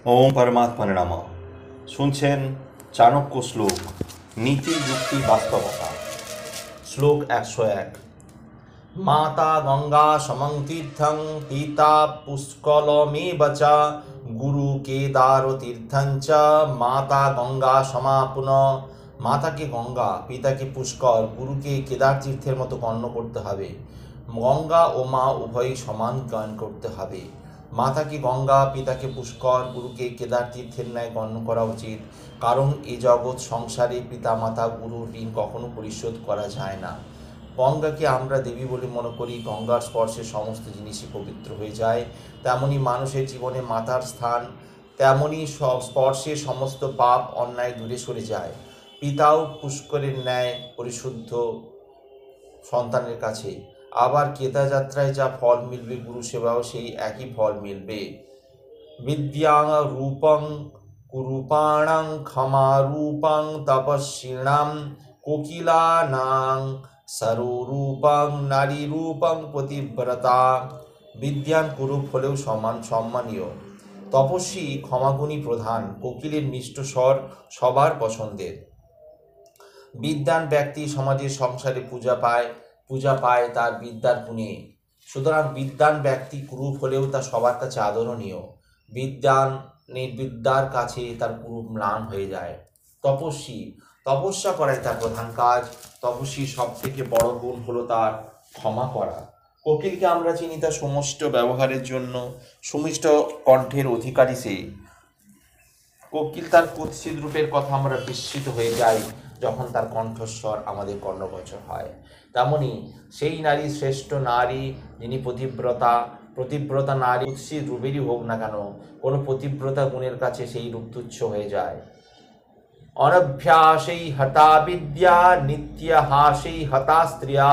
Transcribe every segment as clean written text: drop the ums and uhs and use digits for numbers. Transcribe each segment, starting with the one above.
ওম পরমাত্মনে নমঃ। শুনছেন চাণক্য শ্লোক, নীতি যুক্তি বাস্তবতা। শ্লোক 101। মাতা গঙ্গা সমং তীর্থং পিতা পুষ্কলমেব চ গুরু কেদার তীর্থং চ মাতা গঙ্গা সমাপুন। মাতাকে গঙ্গা, পিতাকে পুষ্কর, গুরুকে কেদার তীর্থের মতো গণ্য করতে হবে। গঙ্গা ও মা উভয়ই সমান জ্ঞান করতে হবে। মাতাকে গঙ্গা, পিতাকে পুষ্কর, গুরুকে কেদার তীর্থের ন্যায় গণ্য করা উচিত। কারণ এই জগৎ সংসারে পিতা মাতা গুরুর ঋণ কখনো পরিশোধ করা যায় না। গঙ্গাকে আমরা দেবী বলে মনে করি। গঙ্গার স্পর্শে সমস্ত জিনিসই পবিত্র হয়ে যায়। তেমনি মানুষের জীবনে মাতার স্থান, তেমনি স্পর্শে সমস্ত পাপ অন্যায় দূরে সরে যায়। পিতাও পুষ্করের ন্যায় পরিশুদ্ধ সন্তানের কাছে। আবার কেদা যাত্রায় যা ফল মিলবে, গুরু সেবাও সেই একই ফল মিলবে। বিদ্যাং রূপং কুরূপাণাং ক্ষমারূপং তপস্বিনাং কোকিলানাং সরূপং নারীরূপং পতিব্রতা। বিদ্যান কুরূপ হলেও সম্মানীয়, তপস্বী ক্ষমাগুণী প্রধান, কোকিলের মিষ্ট স্বর সবার পছন্দের। বিদ্যান ব্যক্তি সমাজের সংসারে পূজা পায় তার বিদ্যার গুণে। সুতরাং বিদ্যান ব্যক্তি কুরূপ হলেও তা সবার কাছে আদরণীয়। বিদ্যান নির্বিদ্যার কাছে তার কুরূপ ম্লান হয়ে যায়। তপস্যা করাই তার প্রধান কাজ। তপস্বীর সব থেকে বড় গুণ হলো তার ক্ষমা করা। কোকিলকে আমরা চিনি তার সমষ্ট ব্যবহারের জন্য। সুমিষ্ট কণ্ঠের অধিকারী সে। কোকিল তার কুৎসিত রূপের কথা আমরা বিস্মিত হয়ে যাই যখন তার কণ্ঠস্বর আমাদের কর্ণগোচর হয়। তেমনি সেই নারী শ্রেষ্ঠ নারী যিনি পতিব্রতা নারী কুৎসিত রূপেরই হোক না কেন, কোনো পতিব্রতা গুণের কাছে সেই রূপ তুচ্ছ হয়ে যায়। অনভ্যাসেই হতা বিদ্যা নিত্যহাসেই হতা স্ত্রিয়া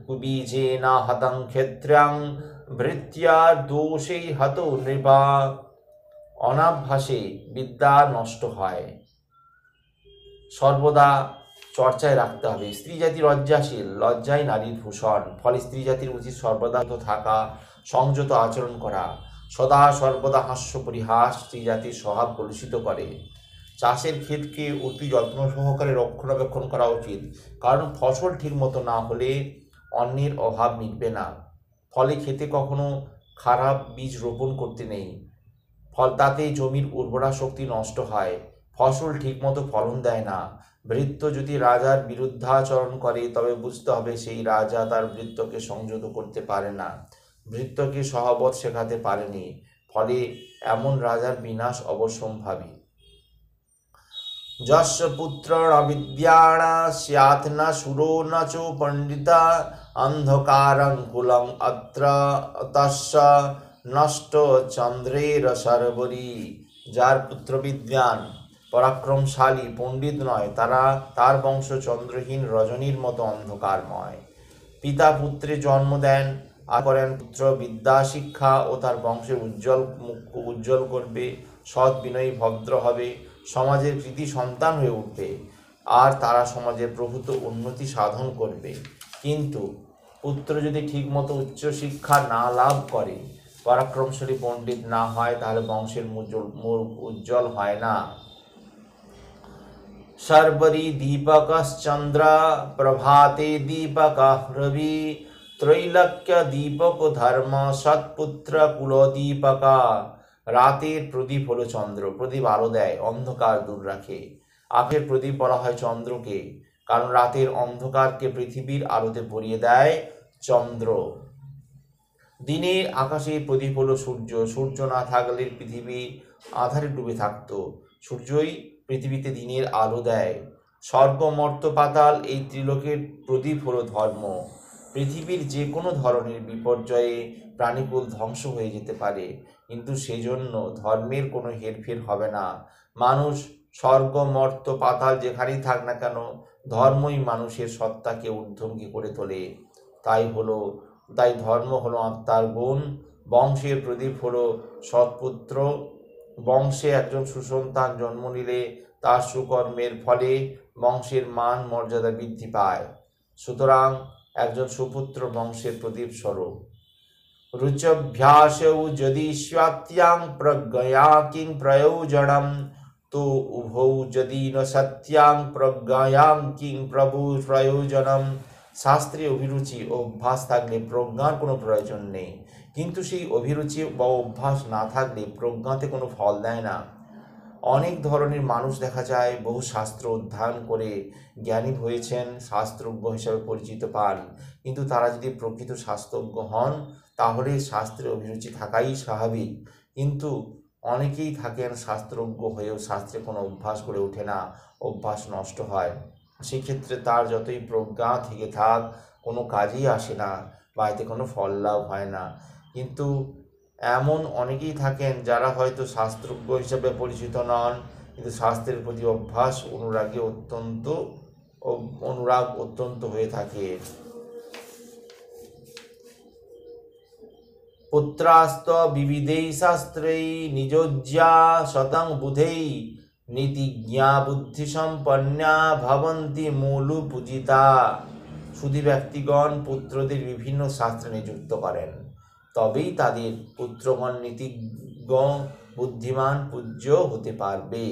কুবীজেনা হতং ক্ষেত্রাং ভৃত্যা দোষেই হত নৃপা। অনাভ্যাসে বিদ্যা নষ্ট হয়, সর্বদা চর্চায় রাখতে হবে। স্ত্রী জাতি লজ্জাশীল, লজ্জাই নারীর ভূষণ। ফলে স্ত্রী জাতির উচিত সর্বদা থাকা, সংযত আচরণ করা। সদা সর্বদা হাস্য পরিহাস স্ত্রী জাতির স্বভাব কলুষিত করে। চাষের ক্ষেতকে অতি যত্ন সহকারে রক্ষণাবেক্ষণ করা উচিত, কারণ ফসল ঠিক মতো না হলে অন্নের অভাব মিটবে না। ফলে ক্ষেতে কখনো খারাপ বীজ রোপণ করতে নেই, তাতে জমির উর্বরা শক্তি নষ্ট হয়, ফসল ঠিকমতো ফলন দেয় না। ভৃত্য যদি রাজার বিরুদ্ধাচরণ করে তবে বুঝতে হবে সেই রাজা তার ভৃত্যকে সংযত করতে পারে না, ভৃত্যকে সহবত শেখাতে পারেনি। ফলে এমন রাজার বিনাশ অবশ্যম্ভাবী। যস্য পুত্র অবিদ্যানা স্যাৎ না সুরো ন চ পণ্ডিতা অন্ধকারং কুলং অত্র তস্য নষ্ট চন্দ্রের সরবরী। যার পুত্র বিদ্যান, পরাক্রমশালী, পণ্ডিত নয়, তার বংশ চন্দ্রহীন রজনীর মতো অন্ধকারময়। পিতা পুত্রে জন্ম দেন আর করেন, পুত্র বিদ্যা শিক্ষা ও তার বংশের উজ্জ্বল করবে, সৎ বিনয়ী ভদ্র হবে, সমাজের কৃতি সন্তান হয়ে উঠবে, আর তারা সমাজের প্রভূত উন্নতি সাধন করবে। কিন্তু পুত্র যদি ঠিকমতো উচ্চশিক্ষা না লাভ করে, পরাক্রমশালী পণ্ডিত না হয়, তাহলে বংশের মুখ উজ্জ্বল হয় না। শর্বরী দীপকশ্চন্দ্র প্রভাতে দীপক রবি ত্রৈলোক্য দীপক ধর্ম সৎপুত্র কুলদীপক। রাতের প্রদীপ হলো চন্দ্র। প্রদীপ আলো দেয়, অন্ধকার দূর রাখে। আখের প্রদীপ বলা হয় চন্দ্রকে, কারণ রাতের অন্ধকারকে পৃথিবীর আলোতে ভরিয়ে দেয় চন্দ্র। দিনের আকাশে প্রদীপ হলো সূর্য। সূর্য না থাকলে পৃথিবী আঁধারে ডুবে থাকত। সূর্যই পৃথিবীতে দিনের আলো দেয়। স্বর্গ মর্ত্য পাতাল এই ত্রিলোকের প্রদীপ হলো ধর্ম। পৃথিবীর যে কোনো ধরনের বিপর্যয়ে প্রাণীকুল ধ্বংস হয়ে যেতে পারে, কিন্তু সেজন্য ধর্মের কোনো হেরফের হবে না। মানুষ স্বর্গ মর্ত্য পাতাল যেখানেই থাক না কেন, ধর্মই মানুষের সত্তাকে ঊর্ধ্বমুখী করে তোলে। তাই ধর্ম হলো আত্মার গুণ। বংশের প্রদীপ হলো সৎপুত্র। বংশে একজন সুসন্তান জন্ম নিলে তার সুকর্মের ফলে বংশের মান মর্যাদা বৃদ্ধি পায়। সুতরাং একজন সুপুত্র বংশের প্রদীপ স্বরূপ। रुच्यभ्यासौ यदि स्वात्यां प्रज्ञया किं प्रयोजनम् तो उभौ यदि न सत्यां प्रज्ञायां किं प्रभु प्रयोजनम्। শাস্ত্রে অভিরুচি ও অভ্যাস থাকলে প্রজ্ঞার কোনো প্রয়োজন নেই, কিন্তু সেই অভিরুচি বা অভ্যাস না থাকলে প্রজ্ঞাতে কোনো ফল দেয় না। অনেক ধরনের মানুষ দেখা যায় বহু শাস্ত্র অধ্যয়ন করে জ্ঞানী হয়েছেন, শাস্ত্রজ্ঞ হিসাবে পরিচিত পান, কিন্তু তারা যদি প্রকৃত শাস্ত্রজ্ঞ হন তাহলে শাস্ত্রে অভিরুচি থাকাই স্বাভাবিক। কিন্তু অনেকেই থাকেন শাস্ত্রজ্ঞ হয়েও শাস্ত্রে কোনো অভ্যাস গড়ে ওঠে না, অভ্যাস নষ্ট হয়। সেক্ষেত্রে তার যতই প্রজ্ঞা থেকে থাক কোনো কাজেই আসে না বা এতে কোনো ফল লাভ হয় না। কিন্তু এমন অনেকেই থাকেন যারা হয়তো শাস্ত্রজ্ঞ হিসেবে পরিচিত নন, কিন্তু শাস্ত্রের প্রতি অনুরাগ অত্যন্ত হয়ে থাকে। পুত্রাস্ত বিবিধৈ শাস্ত্রৈ নিযোজ্যা শতং বুধৈ নীতিজ্ঞা বুদ্ধি সম্পন্না ভবন্তি মূলু পূজিতা। সুধী ব্যক্তিগণ পুত্রদের বিভিন্ন শাস্ত্রে নিযুক্ত করেন, তবেই তাদের পুত্রগণ নীতিজ্ঞ বুদ্ধিমান পূজ্য হতে পারবে।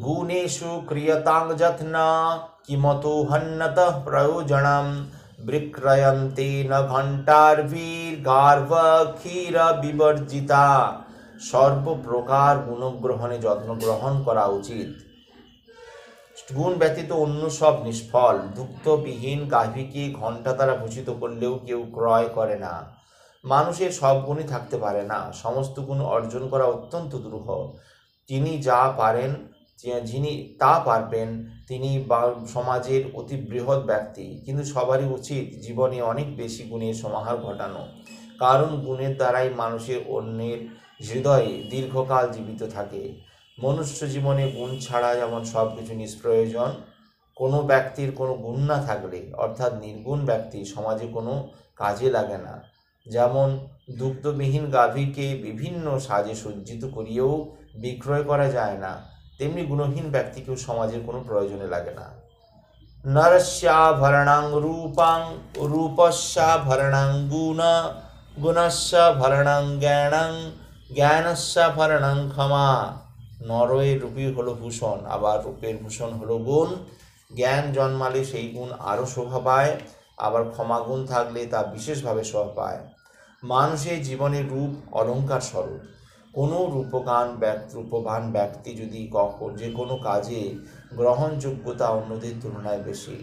গুণেষু ক্রিয়তাং যত্না কিমতো হন্যতঃ প্রয়োজনম বিক্রয়ন্তে ন ঘণ্টার্ভির্গার্ভ ক্ষীর বিবর্জিতা। সর্বপ্রকার গুণগ্রহণে যত্ন গ্রহণ করা উচিত। গুণ ব্যতীত অন্য সব নিষ্ফল। দুগ্ধবিহীন গাভীকে ঘণ্টা দ্বারা ভূষিত করলেও কেউ ক্রয় করে না। মানুষের সব গুণই থাকতে পারে না, সমস্ত গুণ অর্জন করা অত্যন্ত দুরূহ। যিনি তা পারবেন তিনি সমাজের অতি বৃহৎ ব্যক্তি, কিন্তু সবারই উচিত জীবনে অনেক বেশি গুণের সমাহার ঘটানো, কারণ গুণের দ্বারাই মানুষের অন্যের হৃদয়ে দীর্ঘকাল জীবিত থাকে। মনুষ্য জীবনে গুণ ছাড়া যেমন সব কিছু নিষ্প্রয়োজন, কোনো ব্যক্তির কোনো গুণ না থাকলে অর্থাৎ নির্গুণ ব্যক্তি সমাজে কোনো কাজে লাগে না। যেমন দুগ্ধবিহীন গাভীকে বিভিন্ন সাজে সজ্জিত করিয়েও বিক্রয় করা যায় না, তেমনি গুণহীন ব্যক্তিকেও সমাজের কোনো প্রয়োজনে লাগে না। নরস্যাভরণং রূপং রূপস্যাভরণং গুণ গুণস্যাভরণং জ্ঞানং জ্ঞানস্যাভরণং ক্ষমা। নরের রূপই হলো ভূষণ, আবার রূপের ভূষণ হলো গুণ। জ্ঞান জন্মালে সেই গুণ আরও শোভা পায়, আবার ক্ষমা গুণ থাকলে তা বিশেষভাবে শোভা পায়। মানুষের জীবনে রূপ অলঙ্কার স্বরূপ। কোনো রূপবান ব্যক্তি যদি যে কোনো কাজে গ্রহণযোগ্যতা অন্যদের তুলনায় বেশি,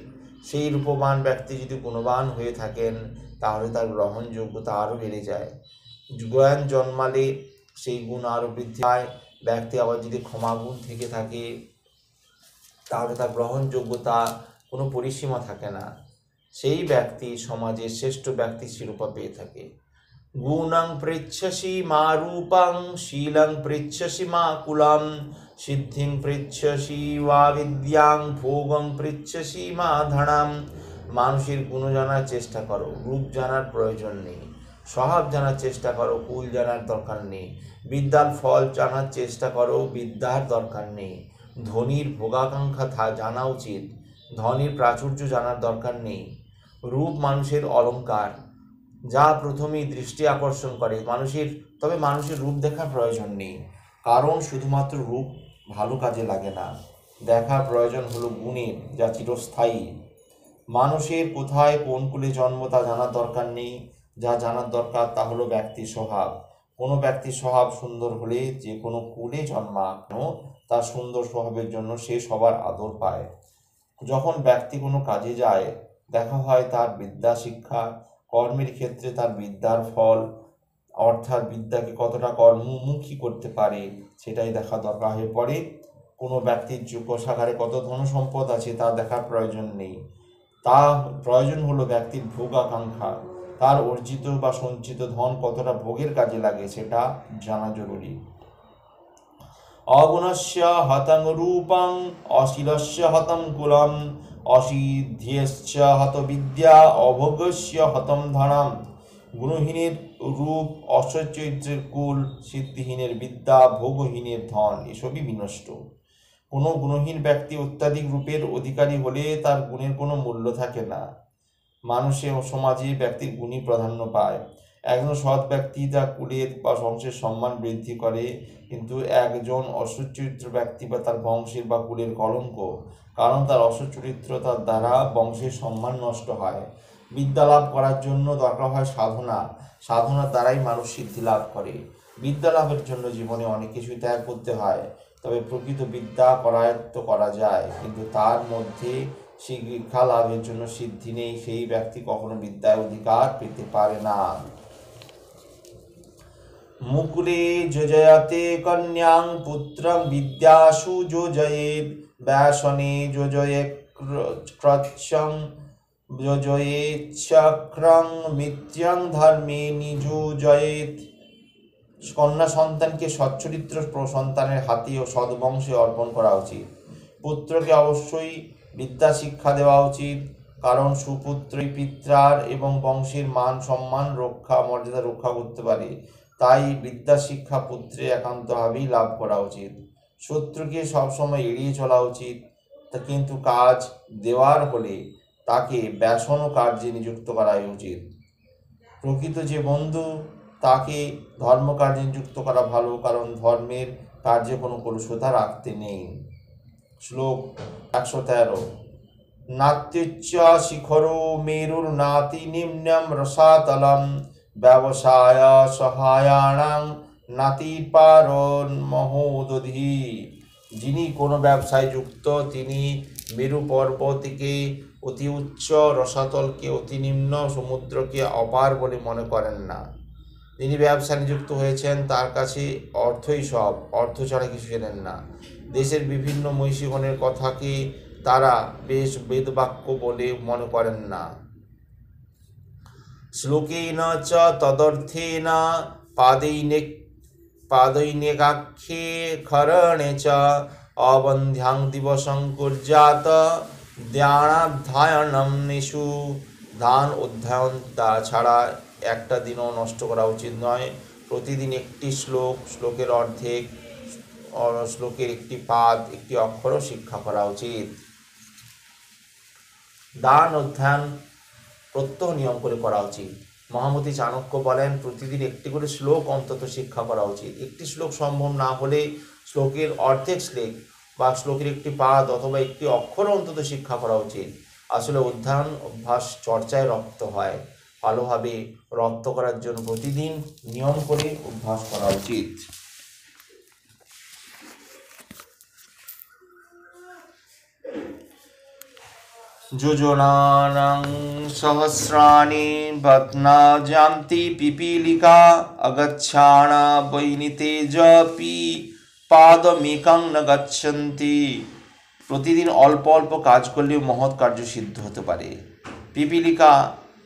সেই রূপবান ব্যক্তি যদি গুণবান হয়ে থাকেন তাহলে তার গ্রহণযোগ্যতা আরও বেড়ে যায়। জ্ঞান জন্মালে সেই গুণ আরও বৃদ্ধি পায়। ব্যক্তি আবার যদি ক্ষমাগুণ থেকে থাকে তাহলে তার গ্রহণযোগ্যতা কোনো পরিসীমা থাকে না, সেই ব্যক্তি সমাজের শ্রেষ্ঠ ব্যক্তি শিরোপা পেয়ে থাকে। গুণং পৃচ্ছসি মা রূপং শীলং পৃচ্ছসি মা কুলম সিদ্ধিং পৃচ্ছসি ওয়া বিদ্যাং ভোগং পৃচ্ছসি মা ধনম। মানুষের গুণ জানার চেষ্টা করো, রূপ জানার প্রয়োজন নেই। স্বভাব জানার চেষ্টা করো, কুল জানার দরকার নেই। বিদ্যার ফল জানার চেষ্টা করো, বিদ্যার দরকার নেই। ধনীর ভোগাকাঙ্ক্ষা জানা উচিত, ধনীর প্রাচুর্য জানার দরকার নেই। রূপ মানুষের অলঙ্কার, যা প্রথমেই দৃষ্টি আকর্ষণ করে মানুষের, তবে মানুষের রূপ দেখার প্রয়োজন নেই, কারণ শুধুমাত্র রূপ ভালো কাজে লাগে না। দেখার প্রয়োজন হলো গুণের, যা চিরস্থায়ী। মানুষের কোথায় কোন কুলে জন্ম তা জানার দরকার নেই, যা জানার দরকার তা হলো ব্যক্তির স্বভাব। কোনো ব্যক্তির স্বভাব সুন্দর হলে যে কোনো কুলে জন্মানো তার সুন্দর স্বভাবের জন্য সে সবার আদর পায়। যখন ব্যক্তি কোনো কাজে যায় দেখা হয় তার বিদ্যা শিক্ষা, কর্মের ক্ষেত্রে তার বিদ্যার ফল, অর্থাৎ বিদ্যাকে কতটা কর্মমুখী করতে পারে সেটাই দেখা দরকার হয়ে পড়ে। কোনো ব্যক্তির কোষাগারে কত ধন সম্পদ আছে তা দেখার প্রয়োজন নেই, তা প্রয়োজন হলো ব্যক্তির ভোগ আকাঙ্ক্ষা, তার অর্জিত বা সঞ্চিত ধন কতটা ভোগের কাজে লাগে সেটা জানা জরুরি। অগুণস্য হতং রূপং অশীলস্য হতং কুলম অসিদ্ধ্যস্য হত বিদ্যা অভোগস্য হতম ধনম। গুণহীনের রূপ, অসচ্চরিত্রের কুল, সিদ্ধিহীনের বিদ্যা, ভোগহীনের ধন এসবই বিনষ্ট। কোনো গুণহীন ব্যক্তি অত্যাধিক রূপের অধিকারী হলে তার গুণের কোনো মূল্য থাকে না। মানুষে ও সমাজে ব্যক্তির গুণই প্রাধান্য পায়। একজন সৎ ব্যক্তি তার কুলের বা বংশের সম্মান বৃদ্ধি করে, কিন্তু একজন অসৎ চরিত্র ব্যক্তি বা তার বংশের বা কুলের কলঙ্ক, কারণ তার অসৎ চরিত্রতার দ্বারা বংশের সম্মান নষ্ট হয়। বিদ্যা লাভ করার জন্য দরকার হয় সাধনা। সাধনার দ্বারাই মানুষ সিদ্ধি লাভ করে। বিদ্যা লাভের জন্য জীবনে অনেক কিছু ত্যাগ করতে হয়, তবে প্রকৃত বিদ্যা করায়ত্ত করা যায়, কিন্তু তার মধ্যে শিক্ষা লাভের জন্য সিদ্ধি নেই, সেই ব্যক্তি কখনো বিদ্যায় অধিকার পেতে পারে না। মুকুলে যোজয়তে কন্যাং পুত্রং বিদ্যাসু যোজয়েৎ, ব্যাসনে যোজয়ে ক্রচ্ছং যোজয়েৎ চক্রং মিত্যং ধর্মে নিযোজয়েৎ। কন্যা সন্তানকে সচ্চরিত্র সন্তানের হাতে ও সদ্বংশে অর্পণ করা উচিত। পুত্রকে অবশ্যই বিদ্যা শিক্ষা দেওয়া উচিত, কারণ সুপুত্রই পিত্রার এবং বংশের মান সম্মান মর্যাদা রক্ষা করতে পারে। তাই বিদ্যা শিক্ষা পুত্রে একান্তভাবেই লাভ করা উচিত। শত্রুকে সবসময় এড়িয়ে চলা উচিত, কিন্তু কাজ দেওয়ার হলে তাকে ব্যাসন কার্যে নিযুক্ত করাই উচিত। প্রকৃত যে বন্ধু, তাকে ধর্মকার্যে নিযুক্ত করা ভালো, কারণ ধর্মের কার্যে কোনো কলুষতা রাখতে নেই। শ্লোক 113। নাত্যুচ্চ শিখরো মেরুর নাতি নিম্নম রসাতলম, ব্যবসায় সহায়ানাং নাতি পারণ মহোদধি। যিনি কোনো ব্যবসায় যুক্ত, তিনি মেরু পর্বতকে অতি উচ্চ, রসাতলকে অতি নিম্ন, সমুদ্রকে অপার বলে মনে করেন না। তিনি ব্যবসা নিযুক্ত হয়েছেন, তার কাছে অর্থই সব, অর্থ ছাড়া কিছু জানেন না। দেশের বিভিন্ন মহিষীগণের কথাকে তারা বেশ বেদবাক্য বলে মনে করেন না। শ্লোকেন চ তদর্থেন পাদৈনেকাক্ষে খরণে চ অবন্ধ্যাং দিবসং কুর্যাত ধ্যানাধ্যায়নম নিশু। ধ্যান অধ্যয়ন ছাড়া একটা দিনও নষ্ট করা উচিত নয়। প্রতিদিন একটি শ্লোকের অর্ধেক, শ্লোকের একটি পাদ, একটি অক্ষরও শিক্ষা করা উচিত। দান অধ্যয়ন প্রত্যহ নিয়ম করে করা উচিত। মহামতি চাণক্য বলেন, প্রতিদিন একটি করে শ্লোক অন্তত শিক্ষা করা উচিত। একটি শ্লোক সম্ভব না হলে শ্লোকের অর্ধেক শ্লোক বা শ্লোকের একটি পাদ অথবা একটি অক্ষর অন্তত শিক্ষা করা উচিত। আসলে অধ্যয়ন অভ্যাস চর্চায় রপ্ত হয়। ভালোভাবে রপ্ত করার জন্য প্রতিদিন নিয়ম করে অভ্যাস করা উচিত। যোজনানাং সহস্রাণি ভগ্নাযান্তি পিপীলিকা, অগচ্ছাণা বৈনিতেজপি পাদমেকং ন গচ্ছন্তি। প্রতিদিন অল্প অল্প কাজ করলেও মহৎ কার্য সিদ্ধ হতে পারে। পিপীলিকা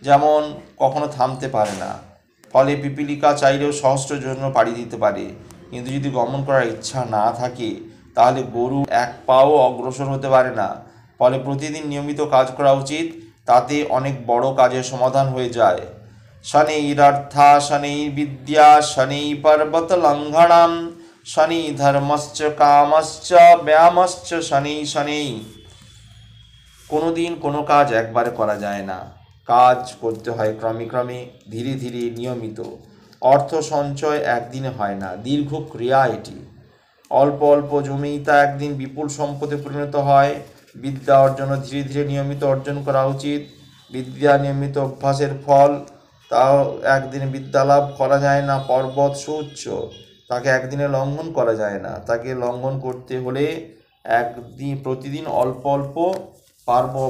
যেমন কখনো থামতে পারে না, ফলে পিপীলিকা চাইলেও সহস্র জন্য পাড়ি দিতে পারে, কিন্তু যদি গমন করার ইচ্ছা না থাকে তাহলে গরু এক পাও অগ্রসর হতে পারে না। ফলে প্রতিদিন নিয়মিত কাজ করা উচিত, তাতে অনেক বড় কাজের সমাধান হয়ে যায়। শনৈরর্থা শনৈর্বিদ্যা শনৈ পর্বত লঙ্ঘনম, শনি ধর্মশ্চ কামশ্চ ব্যায়ামশ্চ শনৈ শনৈ। কোনো দিন কোনো কাজ একবারে করা যায় না, কাজ করতে হয় ক্রমে ক্রমে, ধীরে ধীরে, নিয়মিত। অর্থ সঞ্চয় একদিনে হয় না, দীর্ঘ ক্রিয়া এটি। অল্প অল্প জমেই তা একদিন বিপুল সম্পদে পরিণত হয়। বিদ্যা অর্জন ধীরে ধীরে নিয়মিত অর্জন করা উচিত। বিদ্যা নিয়মিত অভ্যাসের ফল, তাও একদিনে বিদ্যা লাভ করা যায় না। পর্বত সুউচ্চ, তাকে একদিনে লঙ্ঘন করা যায় না, তাকে লঙ্ঘন করতে হলে প্রতিদিন অল্প অল্প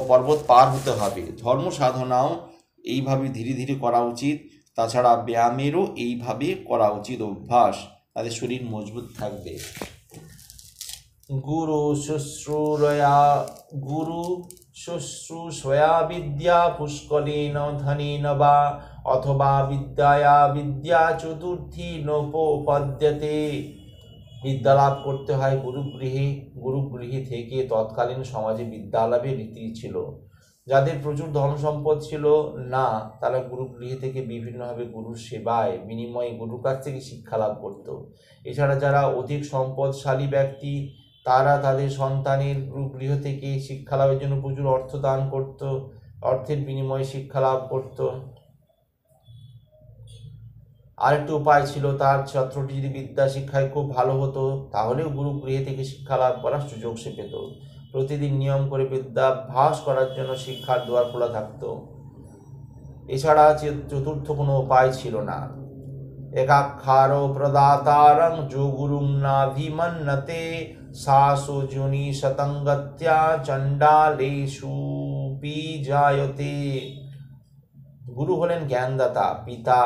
পর্বত পার হতে হবে। ধর্ম সাধনাও এইভাবে ধীরে ধীরে করা উচিত। তাছাড়া ব্যায়ামেরও এইভাবে করা উচিত অভ্যাস, তাদের শরীর মজবুত থাকবে। গুরু শুশ্রূষয়া বিদ্যা পুষ্কলেন ধনেন বা, অথবা বিদ্যায়া বিদ্যা চতুর্থী নোপপদ্যতে। বিদ্যা লাভ করতে হয় গুরুগৃহে। গুরুগৃহে থেকে তৎকালীন সমাজে বিদ্যা লাভের রীতি ছিল। যাদের প্রচুর ধন সম্পদ ছিল না, তারা গুরুগৃহে থেকে বিভিন্নভাবে গুরুর সেবায় বিনিময়ে গুরুর কাছ থেকে শিক্ষা লাভ করত। এছাড়া যারা অধিক সম্পদশালী ব্যক্তি, তারা তাদের সন্তানের গুরুগৃহ থেকে শিক্ষা লাভের জন্য প্রচুর অর্থ দান করত। অর্থের বিনিময়ে শিক্ষা লাভ করত। আরেকটি উপায় ছিল, তার ছাত্রটি যদি বিদ্যা শিক্ষায় খুব ভালো হতো তাহলেও গুরু গৃহে থেকে শিক্ষা লাভ করার সুযোগ সে পেত। প্রতিদিন নিয়ম করে বিদ্যাভ্যাস করার জন্য শিক্ষার দুয়ার খোলা থাকত। এছাড়া চতুর্থ কোনো উপায় ছিল না। একাক্ষারো প্রদাতারং যো গুরুং নাভিমন্নতে সাসো যোনি শতঙ্গত্যা চণ্ডালেষু বিজায়তে। গুরু হলেন জ্ঞানদাতা, পিতা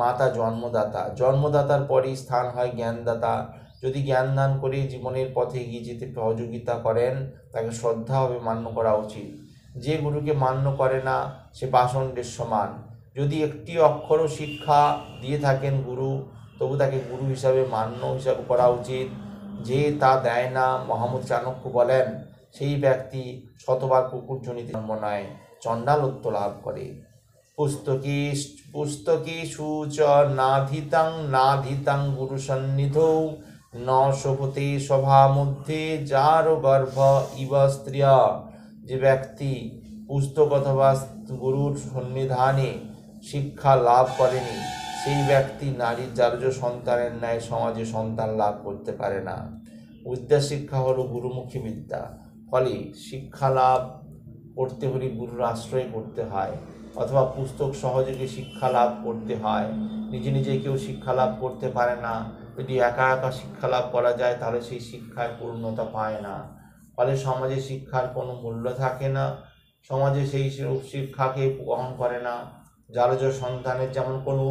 মাতা জন্মদাতা। জন্মদাতার পরই স্থান হয় জ্ঞানদাতা। যদি জ্ঞান দান করে জীবনের পথে এগিয়ে যেতে সহযোগিতা করেন তাকে শ্রদ্ধাভাবে মান্য করা উচিত। যে গুরুকে মান্য করে না সে পাষণ্ডের সমান। যদি একটি অক্ষরও শিক্ষা দিয়ে থাকেন গুরু, তবু তাকে গুরু হিসাবে মান্য হিসাবে করা উচিত। যে তা দেয় না, মহামুদ চাণক্য বলেন, সেই ব্যক্তি শতবার কুকুরজনিতে জন্ম নেয়, চণ্ডালত্ব লাভ করে। পুস্তকেষু চ নাধিতাং গুরু সন্নিধৌ ন শোভতে সভা মধ্যে যার গর্ভ ইব স্ত্রিয়া। যে ব্যক্তি পুস্তক অথবা গুরুর সন্নিধানে শিক্ষা লাভ করেনি, সেই ব্যক্তি নারীর জারজ সন্তানের ন্যায় সমাজে সন্তান লাভ করতে পারে না। বিদ্যা শিক্ষা হলো গুরুমুখী বিদ্যা। ফলে শিক্ষা লাভ করতে হলে গুরুর আশ্রয় করতে হয়, অথবা পুস্তক সহযোগে শিক্ষা লাভ করতে হয়। নিজে নিজে কেউ শিক্ষা লাভ করতে পারে না। যদি একা একা শিক্ষা লাভ করা যায় তাহলে সেই শিক্ষায় পূর্ণতা পায় না। ফলে সমাজে শিক্ষার কোনো মূল্য থাকে না, সমাজে সেই শিক্ষাকে গ্রহণ করে না। জারজ সন্তানের যেমন কোনো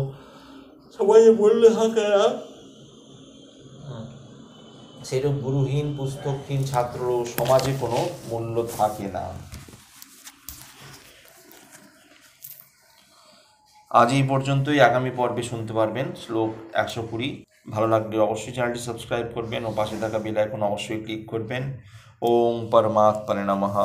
সমাজে মূল্য থাকে না, সেরূপ গুরুহীন পুস্তকহীন ছাত্রও সমাজে কোনো মূল্য থাকে না। আজ এই পর্যন্তই। আগামী পর্বে শুনতে পারবেন শ্লোক 120। ভালো লাগলে অবশ্যই চ্যানেলটি সাবস্ক্রাইব করবেন ও পাশে থাকা বেল আইকন অবশ্যই ক্লিক করবেন। ওম পরমাত্মনে নমঃ।